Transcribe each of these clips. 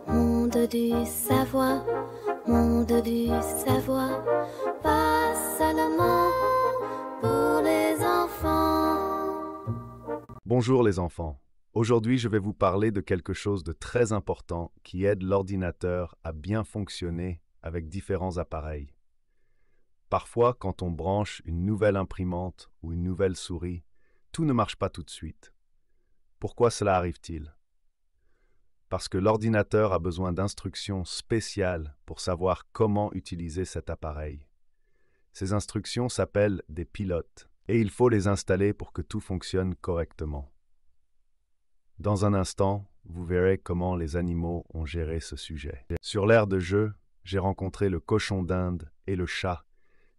Monde du savoir, monde du savoir, pas seulement pour les enfants. Bonjour les enfants. Aujourd'hui, je vais vous parler de quelque chose de très important qui aide l'ordinateur à bien fonctionner avec différents appareils. Parfois, quand on branche une nouvelle imprimante ou une nouvelle souris, tout ne marche pas tout de suite. Pourquoi cela arrive-t-il? Parce que l'ordinateur a besoin d'instructions spéciales pour savoir comment utiliser cet appareil. Ces instructions s'appellent des pilotes et il faut les installer pour que tout fonctionne correctement. Dans un instant, vous verrez comment les animaux ont géré ce sujet. Sur l'aire de jeu, j'ai rencontré le cochon d'Inde et le chat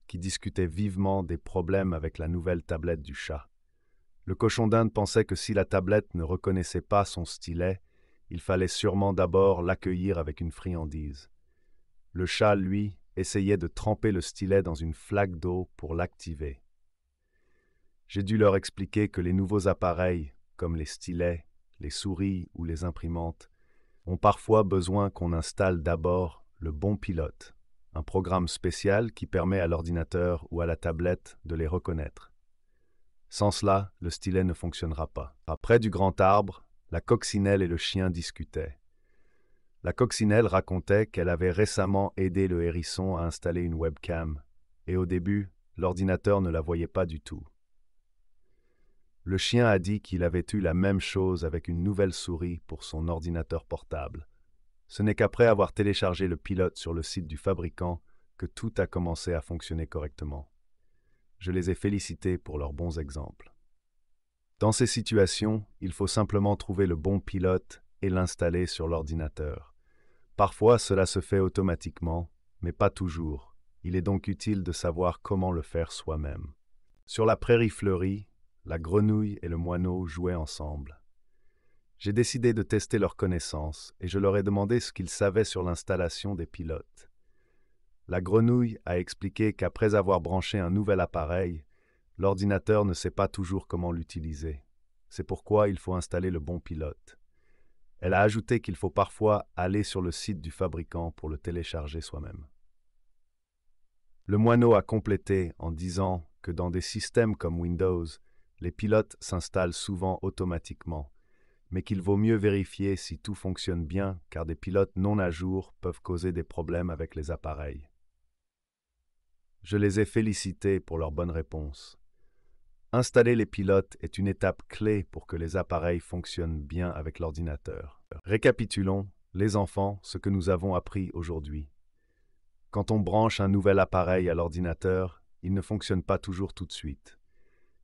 qui discutaient vivement des problèmes avec la nouvelle tablette du chat. Le cochon d'Inde pensait que si la tablette ne reconnaissait pas son stylet, il fallait sûrement d'abord l'accueillir avec une friandise. Le chat, lui, essayait de tremper le stylet dans une flaque d'eau pour l'activer. J'ai dû leur expliquer que les nouveaux appareils, comme les stylets, les souris ou les imprimantes, ont parfois besoin qu'on installe d'abord le bon pilote, un programme spécial qui permet à l'ordinateur ou à la tablette de les reconnaître. Sans cela, le stylet ne fonctionnera pas. Près du grand arbre, la coccinelle et le chien discutaient. La coccinelle racontait qu'elle avait récemment aidé le hérisson à installer une webcam, et au début, l'ordinateur ne la voyait pas du tout. Le chien a dit qu'il avait eu la même chose avec une nouvelle souris pour son ordinateur portable. Ce n'est qu'après avoir téléchargé le pilote sur le site du fabricant que tout a commencé à fonctionner correctement. Je les ai félicités pour leurs bons exemples. Dans ces situations, il faut simplement trouver le bon pilote et l'installer sur l'ordinateur. Parfois, cela se fait automatiquement, mais pas toujours. Il est donc utile de savoir comment le faire soi-même. Sur la prairie fleurie, la grenouille et le moineau jouaient ensemble. J'ai décidé de tester leurs connaissances et je leur ai demandé ce qu'ils savaient sur l'installation des pilotes. La grenouille a expliqué qu'après avoir branché un nouvel appareil, l'ordinateur ne sait pas toujours comment l'utiliser. C'est pourquoi il faut installer le bon pilote. Elle a ajouté qu'il faut parfois aller sur le site du fabricant pour le télécharger soi-même. Le moineau a complété en disant que dans des systèmes comme Windows, les pilotes s'installent souvent automatiquement, mais qu'il vaut mieux vérifier si tout fonctionne bien car des pilotes non à jour peuvent causer des problèmes avec les appareils. Je les ai félicités pour leur bonne réponse. Installer les pilotes est une étape clé pour que les appareils fonctionnent bien avec l'ordinateur. Récapitulons, les enfants, ce que nous avons appris aujourd'hui. Quand on branche un nouvel appareil à l'ordinateur, il ne fonctionne pas toujours tout de suite.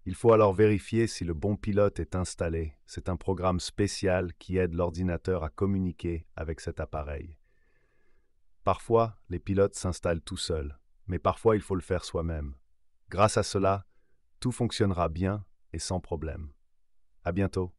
Il faut alors vérifier si le bon pilote est installé. C'est un programme spécial qui aide l'ordinateur à communiquer avec cet appareil. Parfois, les pilotes s'installent tout seuls, mais parfois il faut le faire soi-même. Grâce à cela, tout fonctionnera bien et sans problème. À bientôt.